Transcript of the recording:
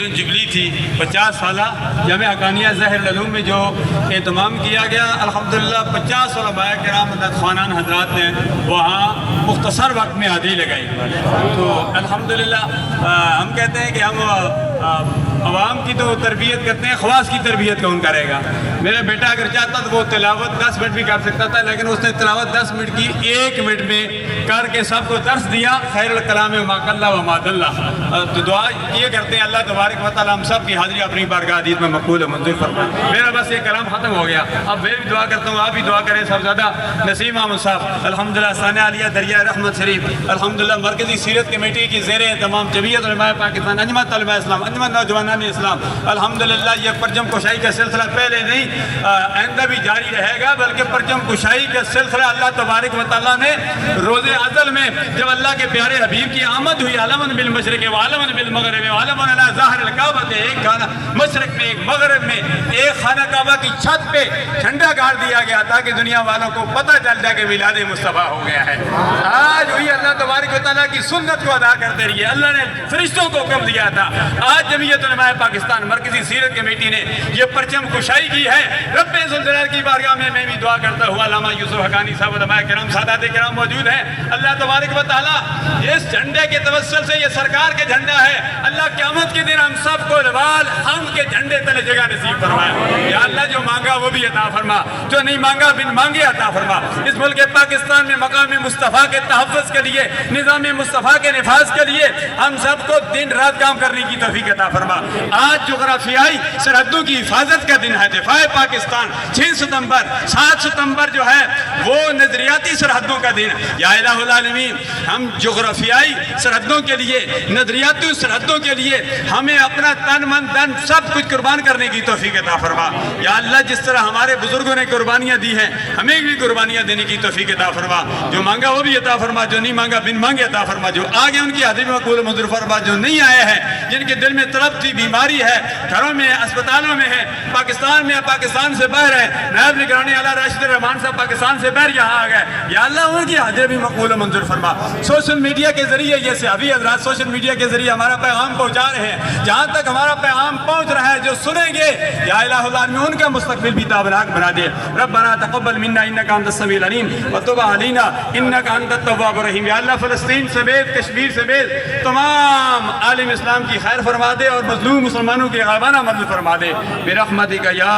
جبلی تھی 50 سالہ جامعہ حقانیہ ظاہر العلوم میں جو اہتمام کیا گیا، الحمدللہ 50 علماء کرام خوانان حضرات نے وہاں مختصر وقت میں حاضری لگائی۔ تو الحمدللہ ہم کہتے ہیں کہ ہم عوام کی تو تربیت کرتے ہیں، خواص کی تربیت کون کرے گا؟ میرا بیٹا اگر چاہتا تو وہ تلاوت 10 منٹ بھی کر سکتا تھا، لیکن اس نے تلاوت 10 منٹ کی 1 منٹ میں کر کے سب کو درس دیا۔ خیر الکلام ما قل و ما دل۔ تو دعا یہ کرتے ہیں اللہ تبارک و تعالی ہم سب کی حاضری اپنی بارگاہ عزیز میں مقبول و منظور فرمائے۔ میرا بس یہ کلام ختم ہو گیا، اب میں بھی دعا کرتا ہوں، آپ بھی دعا کریں سب زیادہ۔ نسیم احمد صاحب الحمدللہ ثانیہ عالیہ دریا رحمت شریف الحمدللہ مرکزی سیرت کمیٹی کی زیر اہتمام جمعیت علماء پاکستان، انجمن علماء اسلام، انجمن نوجوانان اسلام، الحمدللہ یہ پرچم کشائی کا سلسلہ پہلے نہیں آئندہ بھی جاری رہے گا، بلکہ پرچم کشائی کا سلسلہ اللہ تبارک و تعالیٰ نے روز ازل میں جب اللہ کے پیارے حبیب کی آمد ہوئی، علمن بالمشرق و علمن بالمغرب و علمن علی ظاہر الکعبہ، ایک خانہ مشرق میں ایک مغرب میں ایک خانہ کعبہ کی چھت پہ جھنڈا گاڑ دیا گیا تاکہ دنیا والوں کو پتہ چل جائے کہ میلاد مصطفیٰ ہو گیا ہے۔ آج وہی اللہ تبارک و تعالیٰ کی سنت کو ادا کرتے رہیے۔ اللہ نے فرشتوں کو حکم دیا تھا، آج جمعیت علماء پاکستان مرکزی سیرت کمیٹی نے یہ پرچم کشائی کی ہے۔ رب ذوالجلال کی بارگاہ میں بھی دعا کرتا ہوا، علامہ یوسف حقانی صاحب، علماء کرام، سادات کرام موجود ہیں۔ اللہ تبارک و تعالیٰ اس جھنڈے کے توسل سے، یہ سرکار کے جھنڈا ہے، اللہ قیامت کے دن ہم سب کو لوال ہم کے جھنڈے تلے جگہ نصیب فرمائے۔ یا اللہ جو مانگا وہ بھی عطا فرما، جو نہیں مانگا بن مانگے عطا فرما۔ اس ملک پاکستان میں مقام مصطفیٰ کے تحفظ کے لیے، نظام مصطفیٰ کے نفاذ کے لیے ہم سب کو دن رات کام کرنے کی توفیق عطا فرما۔ آج جغرافیائی سرحدوں کی حفاظت کا دن ہے، دفاع پاکستان۔ 6 ستمبر 7 ستمبر جو ہے وہ نظریاتی سرحدوں کا دن ہے۔ یا الہ العالمین، ہم جغرافیائی سرحدوں کے لیے، نظریاتی سرحدوں کے لیے ہمیں اپنا تن من دن سب کچھ قربان کرنے کی توفیق عطا فرما۔ یا اللہ جس طرح ہمارے بزرگوں نے قربانیاں دی ہیں، ہمیں بھی قربانیاں دینے کی توفیق عطا فرما۔ جو مانگا وہ بھی عطا فرما، جو نہیں مانگا بن مانگے عطا فرما۔ جو آگے ان کی حاضری میں مقبول و منظور فرما، جو نہیں آئے ہیں، جن کے دل میں طلب تھی، بیماری ہے، گھروں میں اسپتالوں میں ہے، پاکستان میں، پاکستان سے باہر ہے، نائب نگرانی اعلیٰ راشد الرحمان صاحب پاکستان سے باہر یہاں آ گئے، یا اللہ ان کی حاضری بھی مقبول و منظور فرما۔ سوشل میڈیا کے ذریعے یہ صحابی حضرات سوشل میڈیا کے ذریعے ہمارا پیغام پہنچا رہے ہیں، جہاں تک ہمارا پیغام پہنچ رہا ہے جو سنیں گے، یا الہ العالمین ان کا مستقبل بھی تابناک بنا دے۔ ربنا تقبل منا انک انت السمیع العلیم وتب علینا انک انت التواب الرحیم۔ یا اللہ فلسطین سمیت، کشمیر سمیت تمام عالم اسلام کی خیر فرما دے اور مظلوم مسلمانوں کی غائبانہ مدد فرما دے برحمتک یا